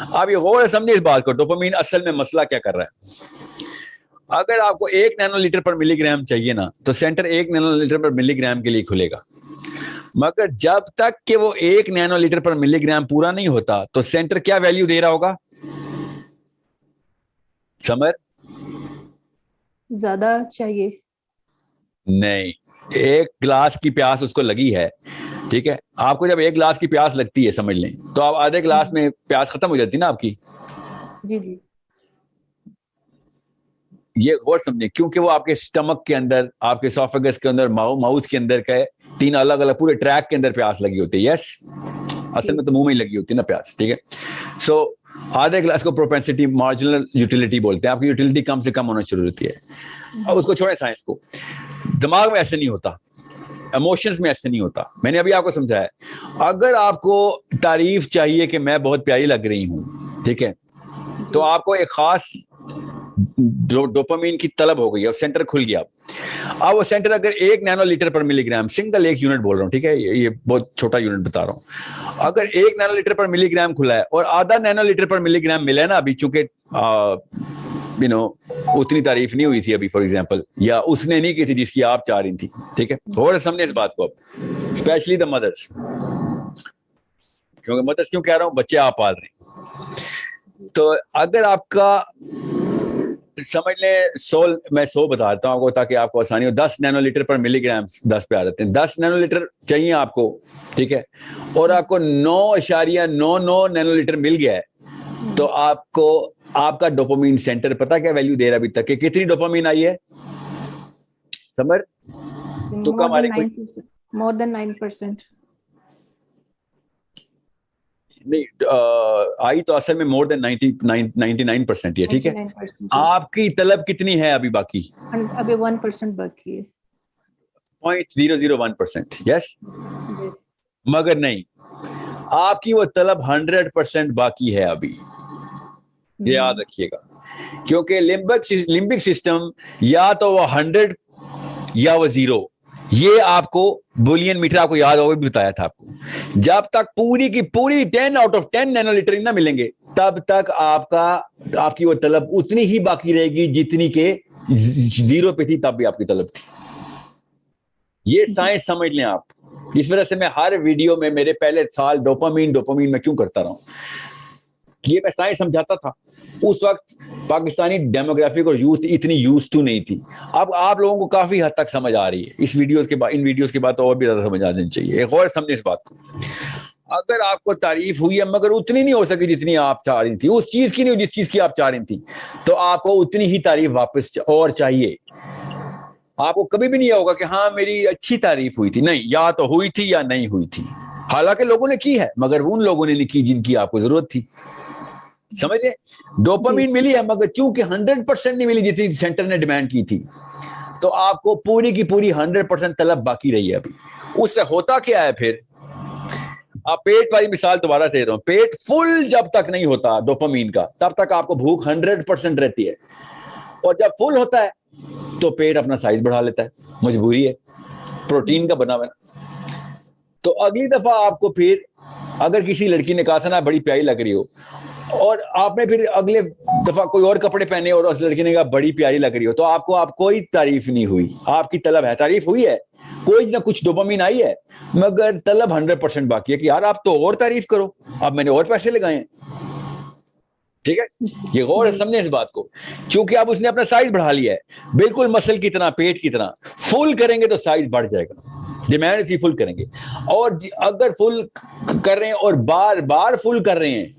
आप ये गौर से समझिए इस बात को, डोपामीन असल में मसला क्या कर रहा है। अगर आपको 1 नैनोलीटर पर मिलीग्राम चाहिए ना, तो सेंटर 1 नैनोलीटर पर मिलीग्राम के लिए खुलेगा, मगर जब तक कि वो 1 नैनोलीटर पर मिलीग्राम पूरा नहीं होता तो सेंटर क्या वैल्यू दे रहा होगा? समझ? ज्यादा चाहिए। नहीं, 1 गिलास की प्यास उसको लगी है, ठीक है, आपको जब 1 गिलास की प्यास लगती है समझ लें, तो आप आधे गिलास में प्यास खत्म हो जाती है ना आपकी। जी जी। ये गौर समझे, क्योंकि वो आपके स्टमक के अंदर, आपके एसोफेगस के अंदर, माउथ के अंदर के 3 अलग अलग पूरे ट्रैक के अंदर प्यास लगी होती है। यस, असल में तो मुंह में ही लगी होती है ना प्यास, ठीक है। सो आधे गिलास को प्रोपेंसिटी मार्जिनल यूटिलिटी बोलते हैं, आपकी यूटिलिटी कम से कम होना शुरू होती है। अब उसको छोड़े साइंस को, दिमाग में ऐसे नहीं होता, इमोशंस में ऐसे नहीं होता। मैंने अभी आपको समझाया, अगर आपको तारीफ चाहिए कि मैं बहुत प्यारी लग रही हूं, ठीक है, तो आपको एक खास डोपामीन की तलब हो गई और सेंटर खुल गया। अब वो सेंटर अगर 1 नैनोलीटर पर मिलीग्राम, सिंगल 1 यूनिट बोल रहा हूँ, ठीक है, ये बहुत छोटा यूनिट बता रहा हूँ, अगर 1 नैनोलीटर पर मिलीग्राम खुला है और आधा नैनोलीटर पर मिलीग्राम मिला है ना अभी, चूंकि उतनी तारीफ नहीं हुई थी अभी फॉर एग्जांपल, या उसने नहीं की थी जिसकी आप चाह रही थी, ठीक है, थोड़ा समझे इस बात को अब, स्पेशली द मदर्स। क्योंकि मदर्स क्यों कह रहा हूं, बच्चे आप पाल रहे हैं, तो अगर आपका समझ ले 100, मैं 100 बता देता हूँ आपको ताकि आपको आसानी हो, 10 नैनोलीटर पर मिलीग्राम 10 पे आ जाते हैं, 10 नैनोलीटर चाहिए आपको, ठीक है, और आपको 9.99 नैनोलीटर मिल गया है, तो आपको आपका डोपामीन सेंटर पता क्या वैल्यू दे रहा है अभी तक कि कितनी डोपामीन आई है? समझ? तो कम आ रही, मोर देन 9%। नहीं आई तो असल में मोर देन 99% ही है, ठीक है। 99%। आपकी तलब कितनी है अभी बाकी? अभी 1% बाकी है। 0.001%। यस, मगर नहीं, आपकी वो तलब 100% बाकी है अभी, ये याद रखिएगा, क्योंकि लिम्बिक सिस्टम या तो वो 100 या वो 0, ये आपको बुलियन मीटर आपको याद होगा, भी बताया था आपको। जब तक पूरी की पूरी 10 आउट ऑफ 10 नैनोलीटर ना मिलेंगे, तब तक आपकी वो तलब उतनी ही बाकी रहेगी जितनी के 0 पे थी तब भी आपकी तलब थी। ये साइंस समझ लें आप। इस वजह से मैं हर वीडियो में मेरे पहले साल डोपामीन मैं क्यों करता रहा हूं, ये मैं साइंस समझाता था। उस वक्त पाकिस्तानी डेमोग्राफिक और यूथ इतनी यूज टू नहीं थी। अब आप लोगों को काफी हद तक समझ आ रही है इस वीडियोस के बाद, इन वीडियोस के बाद तो और भी ज्यादा समझ आ जानी चाहिए। एक और समझे इस बात को, अगर आपको तारीफ हुई है मगर उतनी नहीं हो सकी जितनी आप चाह रही थी, उस चीज की नहीं जिस चीज की आप चाह रही थी, तो आपको उतनी ही तारीफ वापस और चाहिए। आपको कभी भी नहीं होगा कि हाँ मेरी अच्छी तारीफ हुई थी, नहीं, या तो हुई थी या नहीं हुई थी। हालांकि लोगों ने की है मगर उन लोगों ने नहीं की जिनकी आपको जरूरत थी। समझे? डोपामीन मिली है मगर चूंकि 100% नहीं मिली जितनी सेंटर ने डिमांड की थी, तो आपको पूरी की पूरी 100% तलब बाकी रही है अभी। उससे होता क्या है फिर, आप पेट वाली मिसाल दोबारा से दे रहा हूं, पेट फुल जब तक नहीं होता डोपामीन का, तब तक आपको भूख 100% रहती है, और जब फुल होता है तो पेट अपना साइज बढ़ा लेता है, मजबूरी है, प्रोटीन का बना हुआ है। तो अगली दफा आपको फिर, अगर किसी लड़की ने कहा था ना बड़ी प्यारी लग रही हो, और आपने फिर अगले दफा कोई और कपड़े पहने और उस लड़की ने कहा बड़ी प्यारी लग रही हो, तो आप कोई तारीफ नहीं हुई, आपकी तलब है, तारीफ हुई है, कोई ना कुछ डोपामीन आई है, मगर तलब 100% बाकी है कि यार आप तो और तारीफ करो, अब मैंने और पैसे लगाए हैं। ठीक है, ये गौर समझे इस बात को, क्योंकि अब उसने अपना साइज बढ़ा लिया है, बिल्कुल मसल की तरह, पेट की तरह। फुल करेंगे तो साइज बढ़ जाएगा, डिमांड इसकी फुल करेंगे, और अगर फुल कर रहे हैं और बार बार फुल कर रहे हैं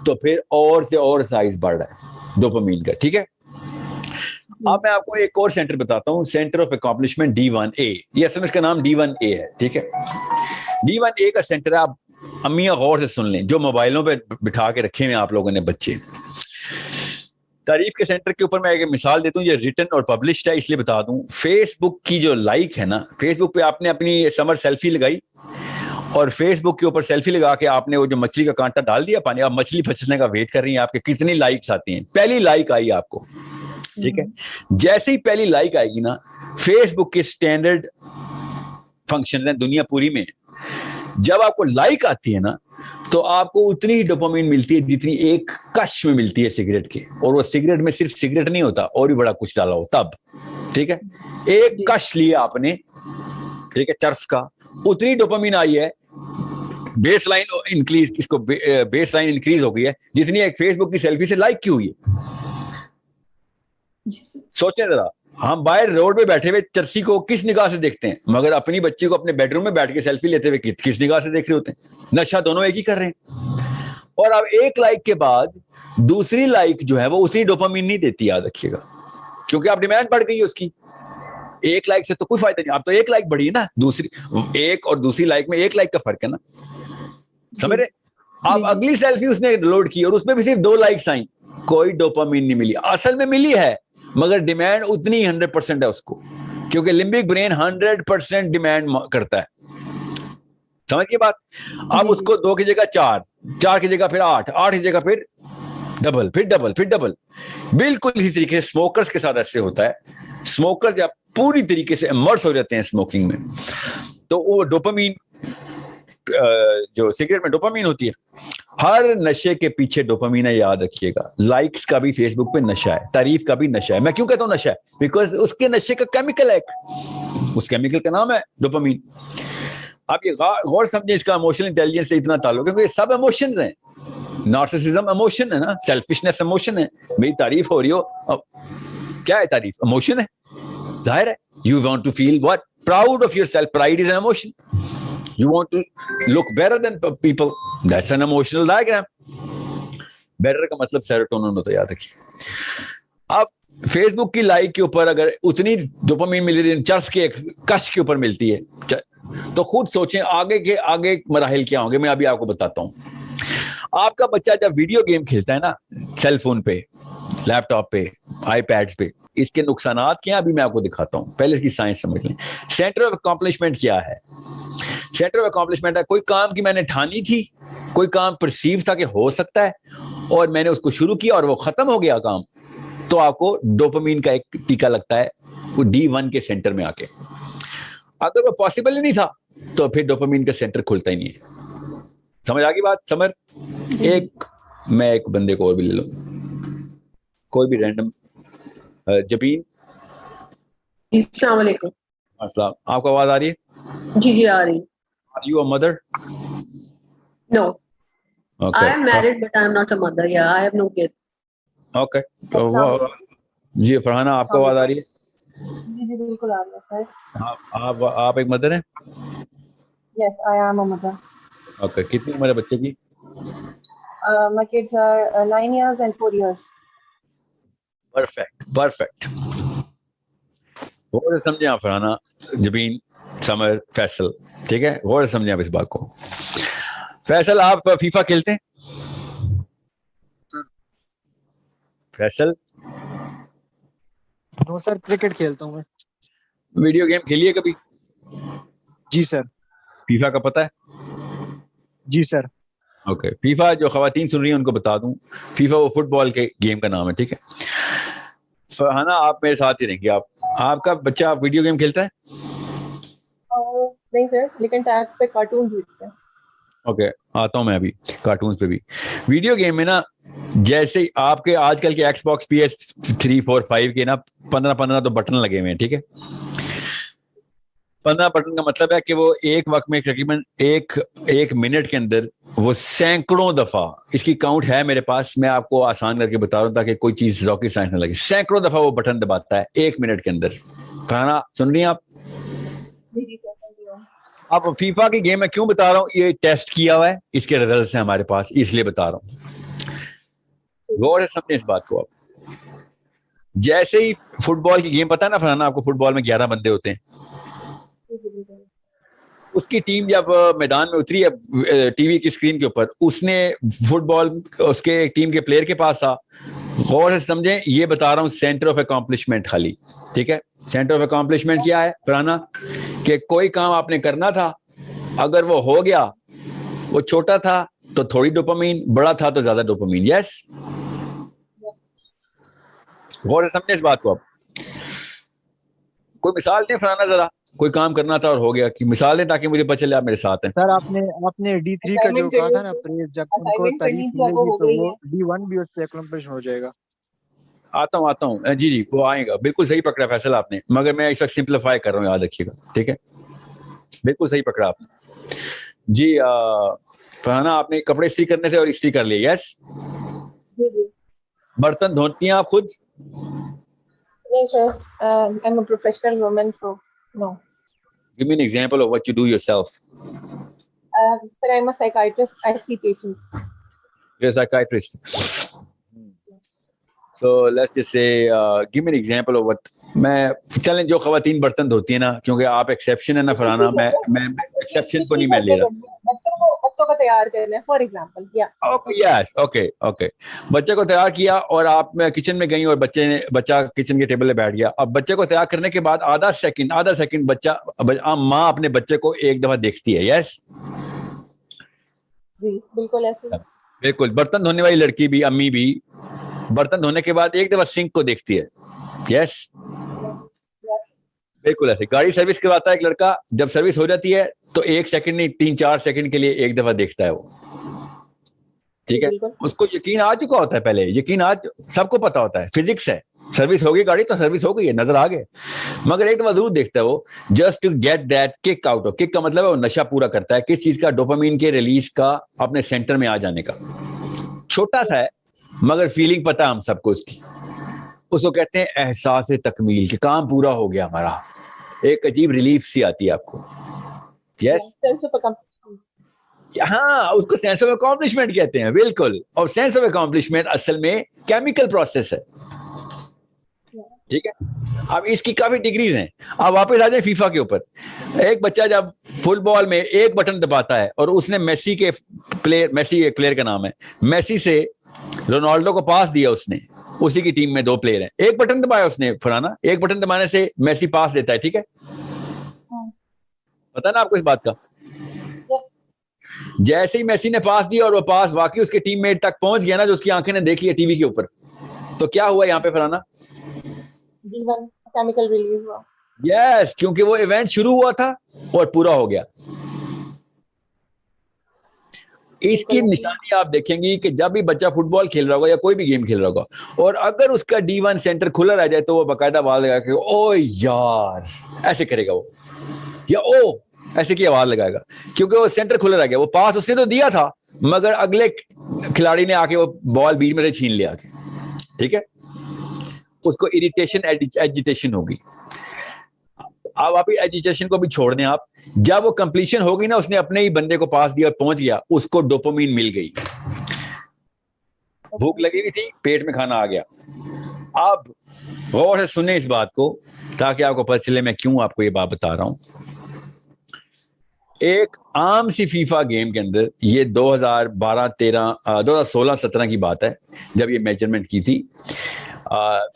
तो फिर और से और साइज बढ़ रहा है डोपामीन का। ठीक है, अब मैं आपको एक और सेंटर बताता हूं, सेंटर ऑफ अकॉम्प्लिशमेंट D1A, ये असल में इसका नाम D1A है। ठीक है, D1A का सेंटर आप अम्मियां गौर से सुन लें, जो मोबाइलों पे बिठा के रखे हुए आप लोगों ने बच्चे। तारीफ के सेंटर के ऊपर मैं एक मिसाल देता हूं, ये रिटन और पब्लिश्ड है इसलिए बता दूं। फेसबुक की जो लाइक है ना, फेसबुक पे आपने अपनी समर सेल्फी लगाई और फेसबुक के ऊपर सेल्फी लगा के आपने वो जो मछली का कांटा डाल दिया पानी, आप मछली फंसने का वेट कर रही हैं आपके कितनी लाइक्स आती हैं। पहली लाइक आई आपको, ठीक है, जैसे ही पहली लाइक आएगी ना, फेसबुक के स्टैंडर्ड फंक्शन है दुनिया पूरी में, जब आपको लाइक आती है ना, तो आपको उतनी ही डोपामिन मिलती है जितनी एक कश में मिलती है सिगरेट की, और वो सिगरेट में सिर्फ सिगरेट नहीं होता, और भी बड़ा कुछ डाला हो तब, ठीक है। एक कश लिया आपने, ठीक है, चर्स का, उतनी डोपामिन आई है, बेस लाइन इंक्रीज, इसको बेस लाइन इंक्रीज हो गई है जितनी एक फेसबुक की सेल्फी से लाइक की हुई है। सोचें जरा, हम बाहर रोड पे बैठे हुए चर्सी को किस निगाह से देखते हैं, मगर अपनी बच्ची को अपने बेडरूम में बैठ के सेल्फी लेते हुए किस निगाह से देख रहे होते हैं। नशा दोनों एक ही कर रहे हैं। और अब एक लाइक के बाद दूसरी लाइक जो है वो उसी डोपामिन नहीं देती, याद रखिएगा, क्योंकि आप डिमांड बढ़ गई है उसकी। एक लाइक से तो कोई फायदा नहीं, आप तो एक लाइक बढ़ी है ना, दूसरी एक और दूसरी लाइक में एक लाइक का फर्क है ना, समझ रहे। आप अगली सेल्फी उसने लोड की और उसमें भी सिर्फ 2 लाइक्स आई, कोई डोपामिन नहीं मिली। असल में मिली है, मगर डिमांड उतनी 100% है उसको, क्योंकि लिम्बिक ब्रेन 100% डिमांड करता है, समझिए बात। अब उसको 2 की जगह 4, 4 की जगह फिर 8, 8 की जगह फिर डबल, फिर डबल, फिर डबल। बिल्कुल इसी तरीके से स्मोकर्स के साथ ऐसे होता है। स्मोकर जब पूरी तरीके से इमर्स हो जाते हैं स्मोकिंग में, तो वो डोपामिन, जो सिगरेट में डोपामिन होती है, हर नशे के पीछे डोपामिन है, याद रखिएगा। लाइक्स का भी फेसबुक पे नशा है, तारीफ का भी नशा है। मैं क्यों कहता हूं नशा है? बिकॉज उसके नशे का केमिकल है, उस केमिकल का नाम है डोपामिन। आप ये गौर समझें, इसका इमोशनल इंटेलिजेंस से इतना ताल्लुक है, क्योंकि ये सब इमोशंस हैं। नार्सिसिज्म इमोशन है ना, सेल्फिशनेस इमोशन है। मेरी तारीफ हो रही हो, क्या है तारीफ? इमोशन है, जाहिर है। You want to feel what? Proud of yourself. Pride is an emotion. You want to look better than people. That's an emotional diagram. Better का मतलब सेरोटोनिन होता है, याद रखिए। अब फेसबुक की लाइक के ऊपर अगर उतनी डोपामिन मिल रही है चर्च के एक कश के ऊपर मिलती है, तो खुद सोचें आगे के आगे मराहिल क्या होंगे। मैं अभी आपको बताता हूं। आपका बच्चा जब वीडियो गेम खेलता है ना, सेल फोन पे, लैपटॉप पे, आईपैड्स पे, इसके नुकसानात क्या है अभी मैं आपको दिखाता हूं। पहले इसकी साइंस समझ लें। सेंटर ऑफ अकॉम्प्लिशमेंट क्या है? सेंटर ऑफ अकॉम्प्लिशमेंट है कोई काम की मैंने ठानी थी, कोई काम परसीव था कि हो सकता है, और मैंने उसको शुरू किया और वो खत्म हो गया काम, तो आपको डोपामिन का एक टीका लगता है वो D1 के सेंटर में आके। अगर वो पॉसिबल ही नहीं था तो फिर डोपामिन का सेंटर खुलता ही नहीं है। समझ आ गई बात? समझ? मैं एक बंदे को और भी ले लो, कोई भी रैंडम। जबीन, अस्सलाम वालेकुम। अस्सलाम। आपको आवाज आ रही है? जी जी आ रही। Are you a mother? No. Okay. I am married but I am not a mother. Yeah, I have no kids. Okay. तो वो जी फरहाना, आपको आवाज आ रही है? जी जी बिल्कुल आ रहा है सर। आप एक मदर हैं? Yes, I am a mother. Okay. कितनी उम्र है बच्चे की? My kids are 9 years and 4 years. Perfect, perfect. गौर से समझे आप फरहाना, जबीन, समर, फैसल, ठीक है? गौर से समझे आप इस बात को। फैसल, आप फीफा खेलते हैं? फैसल? नो सर, क्रिकेट खेलता हूँ मैं। वीडियो गेम खेली है कभी? जी सर। फीफा का पता है? जी सर। ओके। फीफा, जो खवातीन सुन रही हैं उनको बता दूं, फीफा वो फुटबॉल के गेम का नाम है, ठीक है? फरहाना, आप मेरे साथ ही रहेंगे। आपका बच्चा वीडियो गेम खेलता है? नहीं सर, लेकिन टैब पे कार्टून्स देखते हैं। ओके, आता हूं मैं अभी कार्टून्स पे भी। वीडियो गेम में ना, जैसे आपके आजकल के Xbox PS3, 4, 5 के ना 15 तो बटन लगे हुए हैं, ठीक है? 15 बटन का मतलब है कि वो एक वक्त में तकरीबन एक मिनट के अंदर वो सैकड़ों दफा, इसकी काउंट है मेरे पास, मैं आपको आसान करके बता रहा हूं ताकि कोई चीज रॉकेट साइंस ना लगे। सैकड़ों दफा वो बटन दबाता है 1 मिनट के अंदर। खाना सुन रही हैं आप? अब फीफा की गेम मैं क्यों बता रहा हूँ, ये टेस्ट किया हुआ है, इसके रिजल्ट हैं हमारे पास, इसलिए बता रहा हूँ। गौर से समझें इस बात को आप। जैसे ही फुटबॉल की गेम, पता है ना फरहाना आपको, फुटबॉल में 11 बंदे होते हैं। उसकी टीम जब मैदान में उतरी है टीवी की स्क्रीन के ऊपर, उसने फुटबॉल उसके टीम के प्लेयर के पास था। गौर से समझें, ये बता रहा हूँ सेंटर ऑफ अकॉम्प्लिशमेंट खाली, ठीक है? सेंटर ऑफ अकॉम्प्लिशमेंट क्या है फरहाना? कि कोई काम आपने करना था, अगर वो हो गया, वो छोटा था तो थोड़ी डोपामीन, बड़ा था तो ज्यादा डोपामीन। यस, गौर से समझे इस बात को। आप कोई मिसाल दें फरहाना जरा, कोई काम करना था और हो गया, कि मिसाल दें ताकि मुझे पता चले आप मेरे साथ हैं। सर आपने D3 का जो Assignment कहा था करनी ना, थी। प्रेज, जब उनको Assignment तारीफ करनी थी, अब वो मिलेगी हो तो गई वो है। D1 भी उससे एक्लम्प्लिश हो जाएगा। आता हूँ जी जी, वो आएगा, बिल्कुल सही पकड़ा फैसल आपने, मगर मैं इस वक्त सिंप्लीफाई कर रहा हूँ, याद रखिएगा, ठीक है, बिल्कुल सही पकड़ा आपने जी। फरहाना, आपने कपड़े इस्त्री करने थे और इस्त्री कर लिए, यस। जी जी। बर्तन धोती हैं आप खुद? नहीं sir, I am a professional woman, so no. Give me an example of what you do yourself. Sir, I am a psychiatrist, I see patients. You're a psychiatrist. So let's just say, give me an example of what. मैं चलें, जो खवातीन बर्तन धोती है ना, क्योंकि आप exception है ना फरहाना, मैं एक्सेप्शन को नहीं मैं ले रहा। बच्चों को तैयार करना है, फॉर एग्जांपल, या यस, ओके। बच्चे को तैयार किया और आप किचन में गई और बच्चा किचन के टेबल पे बैठ गया। अब बच्चे को तैयार करने के बाद आधा सेकंड बच्चा माँ अपने बच्चे को एक दफा देखती है, यस। जी बिल्कुल ऐसे। बिल्कुल, बर्तन धोने वाली लड़की भी, अम्मी भी, बर्तन धोने के बाद एक दफा सिंक को देखती है, यस। बिल्कुल ऐसे। गाड़ी सर्विस करवाता है एक लड़का, जब सर्विस हो जाती है तो 1 सेकंड नहीं, 3-4 सेकंड के लिए एक दफा देखता है वो, ठीक है। उसको यकीन आ चुका होता है, पहले यकीन आज सबको पता होता है, फिजिक्स है, सर्विस हो गई गाड़ी तो सर्विस हो गई है, नजर आ गए, मगर एक दफा जरूर देखता है वो, just to get that kick out of. Kick का मतलब है वो नशा पूरा करता है, किस चीज का? डोपामीन के रिलीज का, अपने सेंटर में आ जाने का। छोटा सा है मगर फीलिंग पता है हम सबको उसकी। उसको कहते हैं एहसास तकमील, के काम पूरा हो गया हमारा, एक अजीब रिलीफ सी आती है आपको, यस। हाँ, उसको सेंस ऑफ अकॉम्प्लिशमेंट कहते हैं, बिल्कुल। और सेंस ऑफ अकॉम्प्लिशमेंट असल में केमिकल प्रोसेस है, ठीक है। अब इसकी काफी डिग्रीज हैं। अब वापस आ जाए फीफा के ऊपर। एक बच्चा जब फुटबॉल में एक बटन दबाता है और उसने मेसी एक प्लेयर का नाम है, मेसी से रोनाल्डो को पास दिया उसने, उसी की टीम में 2 प्लेयर हैं, एक बटन दबाया उसने फराना, एक बटन दबाने से मेसी पास देता है, ठीक है। पता ना आपको इस बात का? जैसे ही मेसी ने पास दिया और वो पास वाकई उसके टीममेट तक पहुंच गया ना, जो उसकी आंखें ने देख लिया टीवी के ऊपर, तो क्या हुआ यहाँ पे फराना? केमिकल रिलीज हुआ, यस, क्योंकि वो इवेंट शुरू हुआ था और पूरा हो गया। इसकी निशानी आप देखेंगी कि जब भी बच्चा फुटबॉल खेल रहा होगा या कोई भी गेम खेल रहा होगा, और अगर उसका D1 सेंटर खुला रह जाए तो वो बाकायदा आवाज लगा के ओ यार ऐसे करेगा वो, या ओ ऐसे की आवाज लगाएगा, क्योंकि वो सेंटर खुला रह गया। वो पास उसने तो दिया था मगर अगले खिलाड़ी ने आके वो बॉल बीच में से छीन लिया, ठीक है। उसको इरिटेशन, एजिटेशन होगी। अब आप एजिटेशन को भी छोड़ दें आप, जब वो कंप्लीशन होगी ना, उसने अपने ही बंदे को पास दिया और पहुंच गया, उसको डोपामीन मिल गई, भूख लगी हुई थी, पेट में खाना आ गया। अब गौर से सुने इस बात को ताकि आपको पता चले मैं क्यों आपको ये बात बता रहा हूं। एक आम सी फीफा गेम के अंदर, ये 2016-17 की बात है जब ये मेजरमेंट की थी,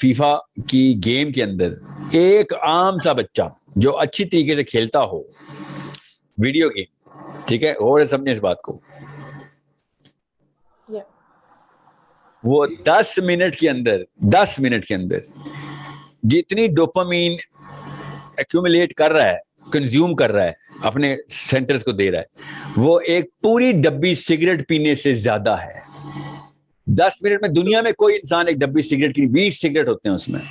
फीफा की गेम के अंदर एक आम सा बच्चा जो अच्छी तरीके से खेलता हो वीडियो गेम, ठीक है, और समझे इस बात को, वो 10 मिनट के अंदर जितनी डोपामीन एक्यूमुलेट कर रहा है, कंज्यूम कर रहा है, अपने सेंटर्स को दे रहा है, वो एक पूरी डब्बी सिगरेट पीने से ज्यादा है। 10 मिनट में दुनिया में कोई इंसान एक डब्बी सिगरेट की 20 सिगरेट होते हैं उसमें।